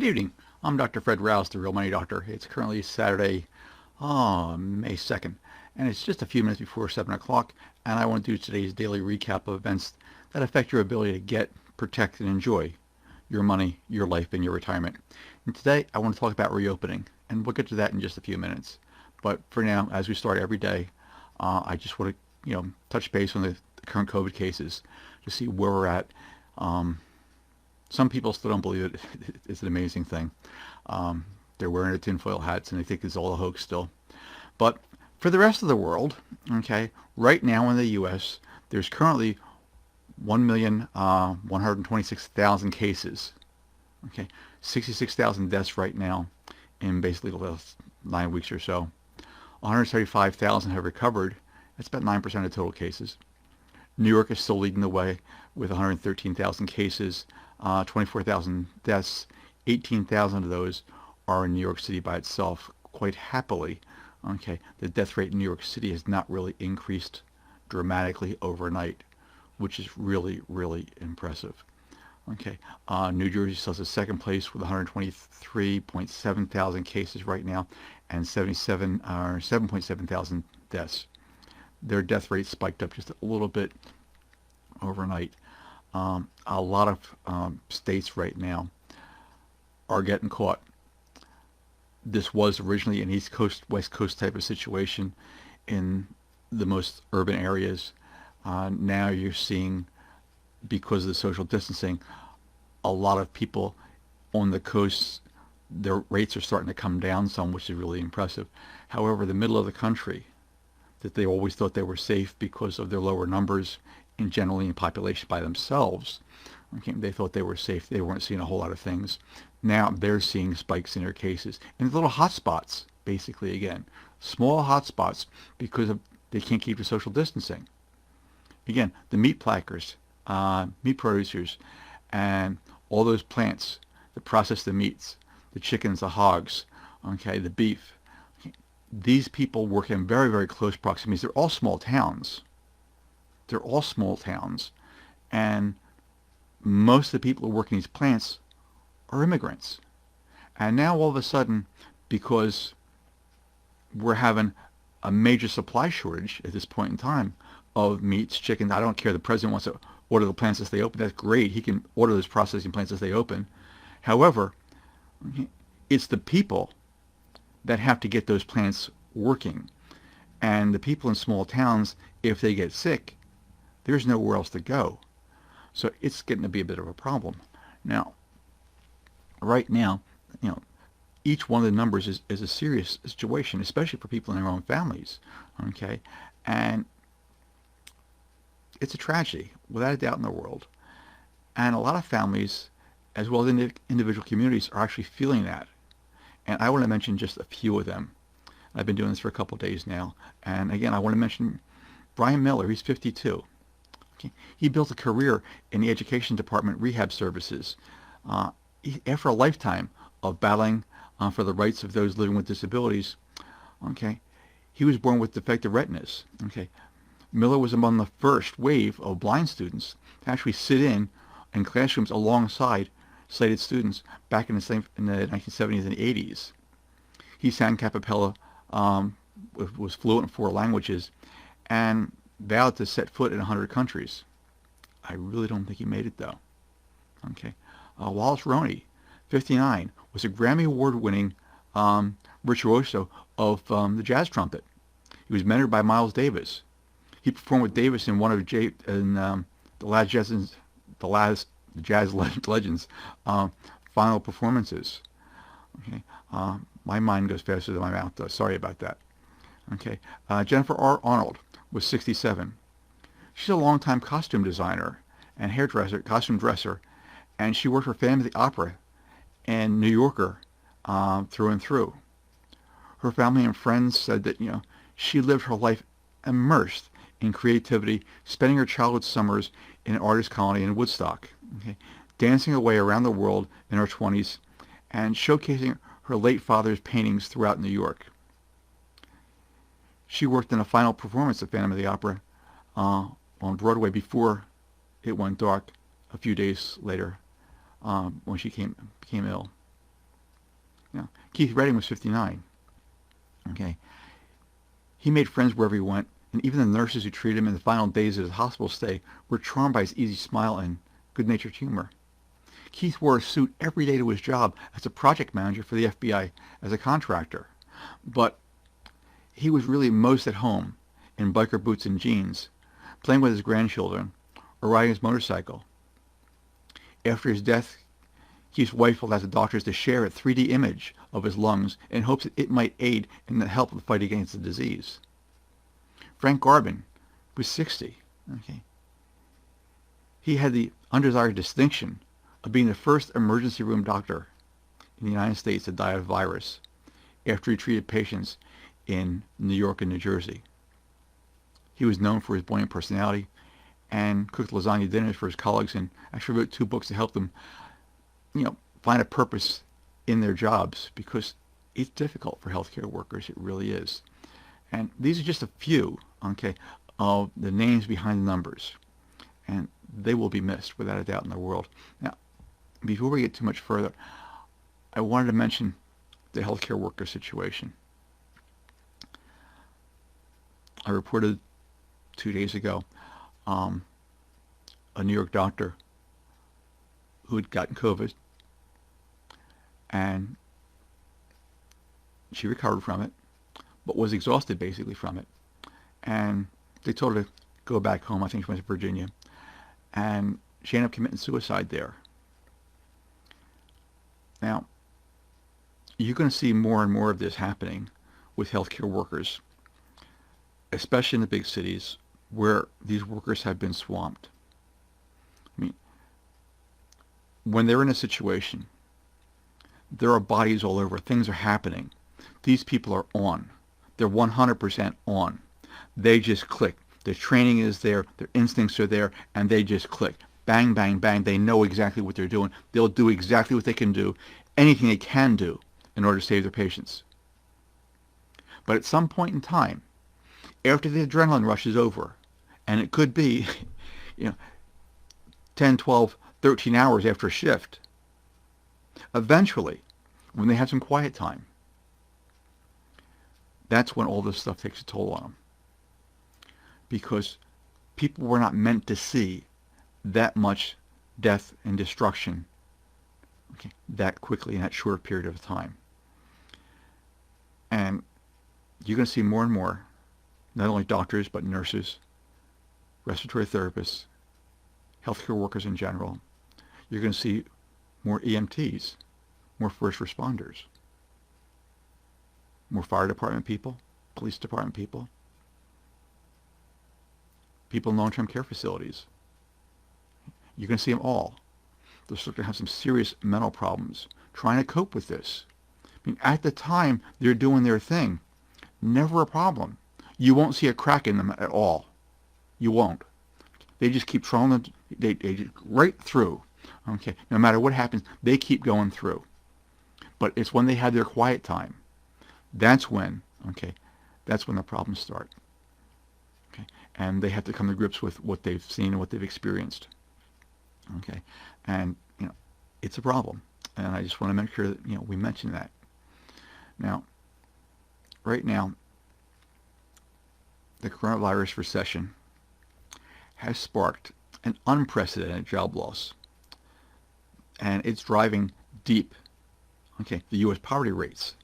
evening. I'm Dr. Fred Rouse, the Real Money Doctor. It's currently Saturday, May 2nd, and it's just a few minutes before 7 o'clock, and I want to do today's daily recap of events that affect your ability to get, protect, and enjoy your money, your life, and your retirement. And today, I want to talk about reopening, and we'll get to that in just a few minutes. But for now, as we start every day, I just want to, touch base on the current COVID cases to see where we're at. Some people still don't believe it. It's an amazing thing. They're wearing their tinfoil hats and they think it's all a hoax still. But for the rest of the world, okay, right now in the U.S., there's currently 1,126,000 cases. Okay, 66,000 deaths right now in basically the last 9 weeks or so. 175,000 have recovered. That's about 9% of total cases. New York is still leading the way with 113,000 cases, 24,000 deaths. 18,000 of those are in New York City by itself. Quite happily, okay, the death rate in New York City has not really increased dramatically overnight, which is really, really impressive. Okay, New Jersey still has a second place with 123.7 thousand cases right now and 7.7 thousand deaths. Their death rate spiked up just a little bit overnight. A lot of states right now are getting caught. This was originally an East Coast, West Coast type of situation in the most urban areas. Now you're seeing, because of the social distancing, a lot of people on the coast, their rates are starting to come down some, which is really impressive. However, the middle of the country, that they always thought they were safe because of their lower numbers and generally in population by themselves. Okay, they thought they were safe. They weren't seeing a whole lot of things. Now they're seeing spikes in their cases. And little hot spots, basically, again. Small hot spots because they can't keep the social distancing. Again, the meat packers, meat producers, and all those plants that process the meats, the chickens, the hogs, okay, the beef. These people work in very, very close proximities. They're all small towns. They're all small towns. And most of the people who work in these plants are immigrants. And now all of a sudden, because we're having a major supply shortage at this point in time of meats, chicken, I don't care, the president wants to order the plants to stay open. That's great. He can order those processing plants to stay open. However, it's the people that have to get those plants working. And the people in small towns, if they get sick, there's nowhere else to go. So it's getting to be a bit of a problem. Now, right now, each one of the numbers is a serious situation, especially for people in their own families. Okay? And it's a tragedy, without a doubt, in the world. And a lot of families, as well as individual communities, are actually feeling that. And I want to mention just a few of them. I've been doing this for a couple of days now. And again, I want to mention Brian Miller. He's 52. Okay. He built a career in the education department rehab services. After a lifetime of battling for the rights of those living with disabilities, okay, he was born with defective retinas. Okay. Miller was among the first wave of blind students to actually sit in classrooms alongside sighted students back in the 1970s and 80s. He sang cappella, was fluent in 4 languages, and vowed to set foot in 100 countries. I really don't think he made it, though. Okay, Wallace Roney, 59, was a Grammy Award-winning virtuoso of the jazz trumpet. He was mentored by Miles Davis. He performed with Davis in one of the Jazz Legends' final performances. Okay, my mind goes faster than my mouth does. Sorry about that. Okay, Jennifer R. Arnold was 67. She's a longtime costume designer and hairdresser, costume dresser, and she worked for Phantom of the Opera and New Yorker through and through. Her family and friends said that she lived her life immersed in creativity, spending her childhood summers in an artist colony in Woodstock, okay, dancing away around the world in her 20s, and showcasing her late father's paintings throughout New York. She worked in a final performance of Phantom of the Opera on Broadway before it went dark a few days later when she became ill. Keith Redding was 59. Okay. He made friends wherever he went, and even the nurses who treated him in the final days of his hospital stay were charmed by his easy smile and good-natured humor. Keith wore a suit every day to his job as a project manager for the FBI as a contractor. But he was really most at home in biker boots and jeans, playing with his grandchildren, or riding his motorcycle. After his death, Keith's wife allowed the doctors to share a 3D image of his lungs in hopes that it might aid in the help of the fight against the disease. Frank Garvin was 60. Okay. He had the undesired distinction of being the first emergency room doctor in the United States to die of virus after he treated patients in New York and New Jersey. He was known for his buoyant personality and cooked lasagna dinners for his colleagues and actually wrote 2 books to help them, find a purpose in their jobs, because it's difficult for healthcare workers. It really is. And these are just a few, of the names behind the numbers. And they will be missed without a doubt in the world. Now, before we get too much further, I wanted to mention the healthcare worker situation. I reported 2 days ago a New York doctor who had gotten COVID, and she recovered from it, but was exhausted basically from it. And they told her to go back home. I think she went to Virginia. And she ended up committing suicide there. Now, you're going to see more and more of this happening with healthcare workers, especially in the big cities where these workers have been swamped. I mean, when they're in a situation, there are bodies all over, things are happening. These people are on. They're 100% on. They just click. Their training is there, their instincts are there, and they just click. Bang, bang, bang. They know exactly what they're doing. They'll do exactly what they can do, anything they can do in order to save their patients. But at some point in time, after the adrenaline rush is over, and it could be 10, 12, 13 hours after a shift, eventually, when they have some quiet time, that's when all this stuff takes a toll on them. Because people were not meant to see that much death and destruction that quickly in that short period of time. And you're going to see more and more, not only doctors, but nurses, respiratory therapists, healthcare workers in general. You're going to see more EMTs, more first responders, more fire department people, police department people, people in long-term care facilities. You're going to see them all. They're starting to have some serious mental problems trying to cope with this. I mean, at the time they're doing their thing, never a problem. You won't see a crack in them at all. You won't. They just keep trolling them. They just right through. Okay. No matter what happens, they keep going through. But it's when they have their quiet time. That's when the problems start. Okay. And they have to come to grips with what they've seen and what they've experienced. Okay. And, it's a problem. And I just want to make sure that, we mention that. Now, right now, the coronavirus recession has sparked an unprecedented job loss. And it's driving deep, the U.S. poverty rates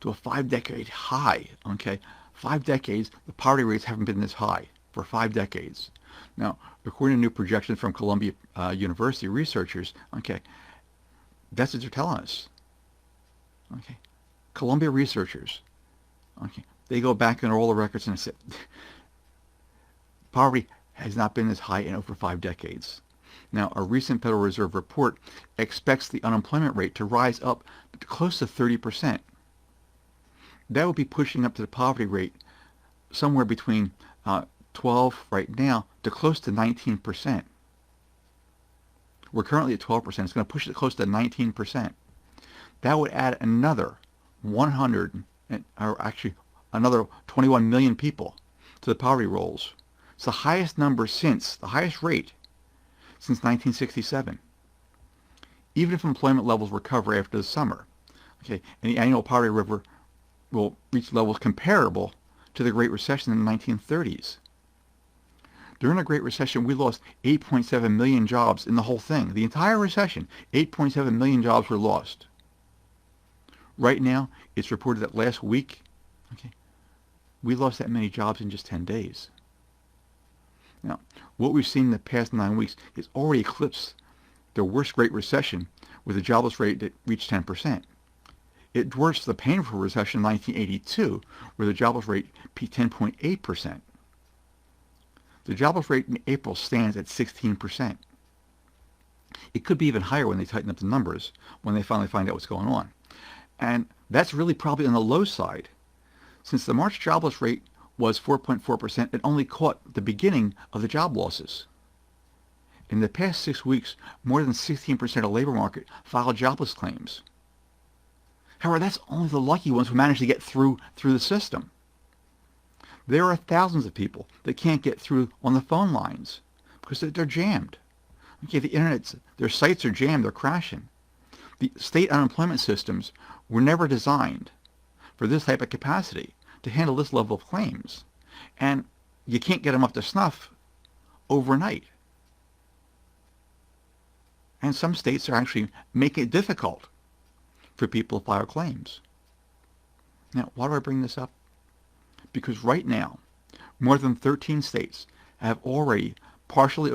to a 5-decade high, 5 decades, the poverty rates haven't been this high for 5 decades. Now, according to new projections from Columbia University researchers, that's what they're telling us. Columbia researchers, they go back into all the records and say poverty has not been this high in over 5 decades. Now, a recent Federal Reserve report expects the unemployment rate to rise up to close to 30%. That would be pushing up to the poverty rate somewhere between 12 right now to close to 19%. We're currently at 12%. It's going to push it close to 19%. That would add another 21 million people to the poverty rolls. It's the highest number the highest rate since 1967. Even if employment levels recover after the summer, Okay, and the annual poverty rate will reach levels comparable to the Great Recession in the 1930s. During the Great Recession, we lost 8.7 million jobs in the whole thing. The entire recession, 8.7 million jobs were lost. Right now, it's reported that last week, okay, we lost that many jobs in just 10 days. Now, what we've seen in the past 9 weeks has already eclipsed the worst Great Recession with a jobless rate that reached 10%. It dwarfs the painful recession in 1982, where the jobless rate peaked 10.8%. The jobless rate in April stands at 16%. It could be even higher when they tighten up the numbers, when they finally find out what's going on. And that's really probably on the low side. Since the March jobless rate was 4.4%, it only caught the beginning of the job losses. In the past 6 weeks, more than 16% of the labor market filed jobless claims. However, that's only the lucky ones who managed to get through the system. There are thousands of people that can't get through on the phone lines because they're jammed. Okay, the internet, their sites are jammed, they're crashing. The state unemployment systems were never designed for this type of capacity to handle this level of claims. And you can't get them up to snuff overnight. And some states are actually making it difficult for people to file claims. Now, why do I bring this up? Because right now, more than 13 states have already partially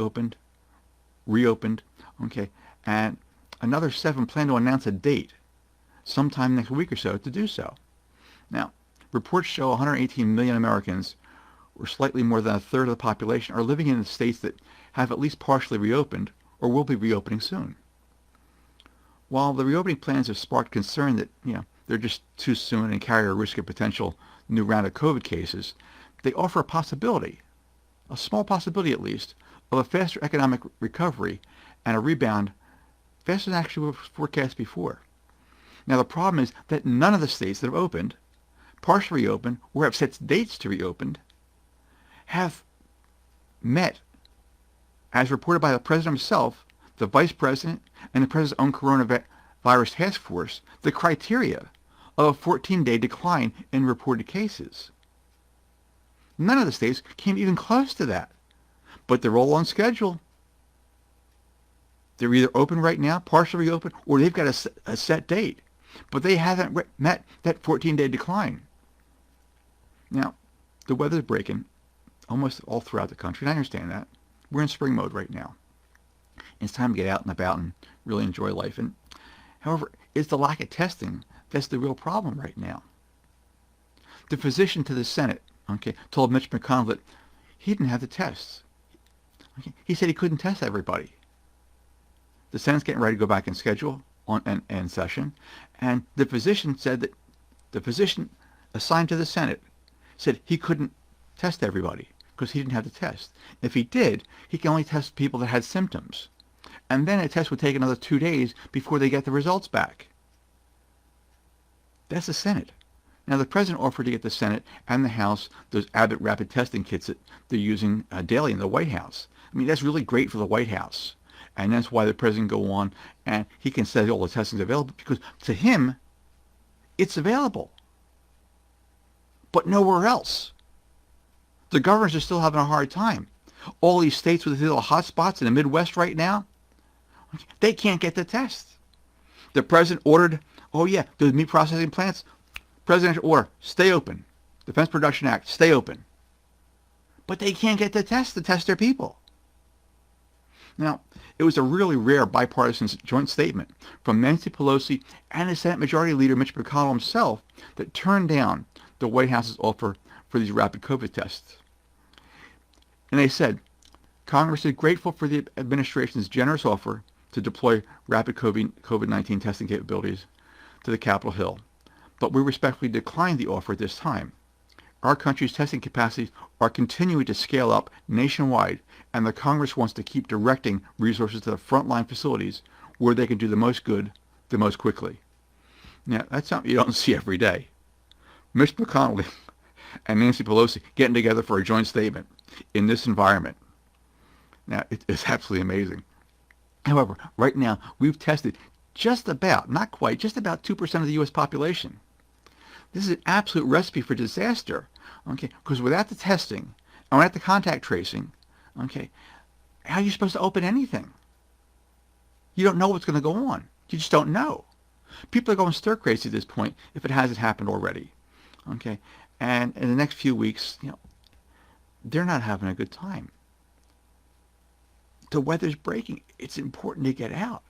reopened, okay, and another 7 plan to announce a date sometime next week or so to do so. Now, reports show 118 million Americans, or slightly more than a third of the population, are living in the states that have at least partially reopened or will be reopening soon. While the reopening plans have sparked concern that, they're just too soon and carry a risk of potential new round of COVID cases, they offer a possibility, a small possibility at least, of a faster economic recovery and a rebound faster than actually was forecast before. Now the problem is that none of the states that have opened, partially reopened, or have set dates to reopen, have met, as reported by the President himself, the Vice President, and the President's own coronavirus task force, the criteria of a 14-day decline in reported cases. None of the states came even close to that, but they're all on schedule. They're either open right now, partially reopened, or they've got a set date, but they haven't met that 14-day decline. Now, the weather's breaking almost all throughout the country, and I understand that. We're in spring mode right now. It's time to get out and about and really enjoy life. And however, it's the lack of testing that's the real problem right now. The physician to the Senate, told Mitch McConnell that he didn't have the tests. He said he couldn't test everybody. The Senate's getting ready to go back in schedule and session, and the physician said that the physician assigned to the Senate said he couldn't test everybody because he didn't have the test. If he did, he can only test people that had symptoms. And then a test would take another 2 days before they get the results back. That's the Senate. Now, the President offered to get the Senate and the House those Abbott rapid testing kits that they're using daily in the White House. I mean, that's really great for the White House. And that's why the President can go on and he can say all the testing is available, because to him, it's available. But nowhere else. The governors are still having a hard time. All these states with these little hot spots in the Midwest right now, they can't get the test. The President ordered, those meat processing plants, presidential order, stay open. Defense Production Act, stay open. But they can't get the test to test their people. Now, it was a really rare bipartisan joint statement from Nancy Pelosi and the Senate Majority Leader Mitch McConnell himself that turned down the White House's offer for these rapid COVID tests. And they said, Congress is grateful for the administration's generous offer to deploy rapid COVID-19 testing capabilities to the Capitol Hill, but we respectfully decline the offer at this time. Our country's testing capacities are continuing to scale up nationwide, and the Congress wants to keep directing resources to the frontline facilities where they can do the most good the most quickly. Now, that's something you don't see every day. Mitch McConnell and Nancy Pelosi getting together for a joint statement in this environment. Now, it's absolutely amazing. However, right now, we've tested just about, not quite, just about 2% of the U.S. population. This is an absolute recipe for disaster, okay? Because without the testing and without the contact tracing, okay, how are you supposed to open anything? You don't know what's going to go on. You just don't know. People are going stir crazy at this point if it hasn't happened already, okay? And in the next few weeks, they're not having a good time. The weather's breaking. It's important to get out.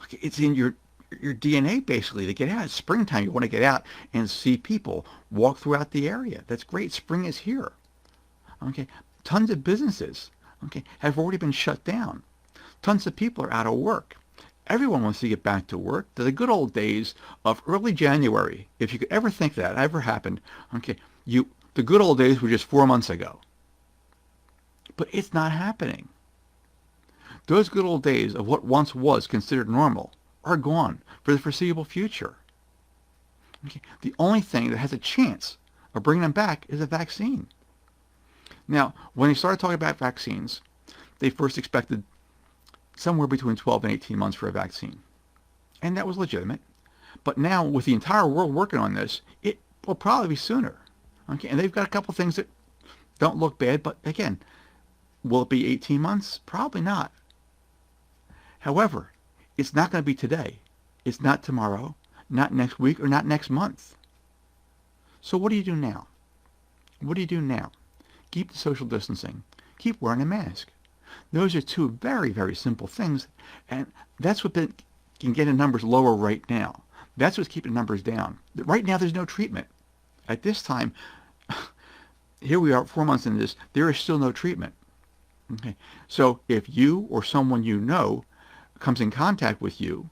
Okay, it's in your DNA basically to get out. It's springtime. You want to get out and see people walk throughout the area. That's great. Spring is here. Okay, tons of businesses, okay, have already been shut down. Tons of people are out of work. Everyone wants to get back to work. To the good old days of early January, if you could ever think that ever happened, okay, the good old days were just 4 months ago. But it's not happening. Those good old days of what once was considered normal are gone for the foreseeable future. Okay. The only thing that has a chance of bringing them back is a vaccine. Now, when they started talking about vaccines, they first expected somewhere between 12 and 18 months for a vaccine. And that was legitimate. But now, with the entire world working on this, it will probably be sooner. Okay. And they've got a couple things that don't look bad, but again, will it be 18 months? Probably not. However, it's not going to be today. It's not tomorrow, not next week, or not next month. So what do you do now? What do you do now? Keep the social distancing. Keep wearing a mask. Those are two very, very simple things, and that's what can get the numbers lower right now. That's what's keeping the numbers down. Right now, there's no treatment. At this time, here we are 4 months into this, there is still no treatment. Okay, so if you or someone you know comes in contact with you,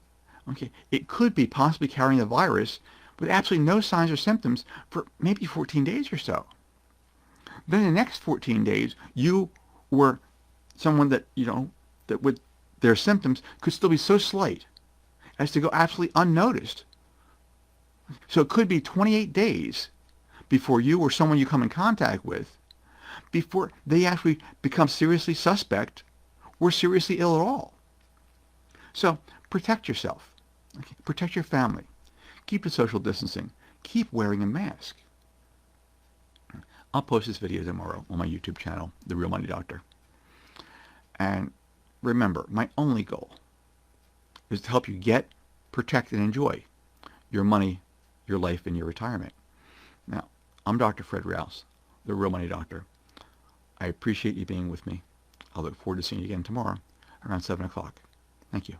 okay, it could be possibly carrying the virus with absolutely no signs or symptoms for maybe 14 days or so. Then the next 14 days, you or someone that, that with their symptoms could still be so slight as to go absolutely unnoticed. So it could be 28 days before you or someone you come in contact with, before they actually become seriously suspect or seriously ill at all. So protect yourself. Okay? Protect your family. Keep the social distancing. Keep wearing a mask. I'll post this video tomorrow on my YouTube channel, The Real Money Doctor. And remember, my only goal is to help you get, protect, and enjoy your money, your life, and your retirement. Now, I'm Dr. Fred Rouse, The Real Money Doctor. I appreciate you being with me. I look forward to seeing you again tomorrow around 7 o'clock. Thank you.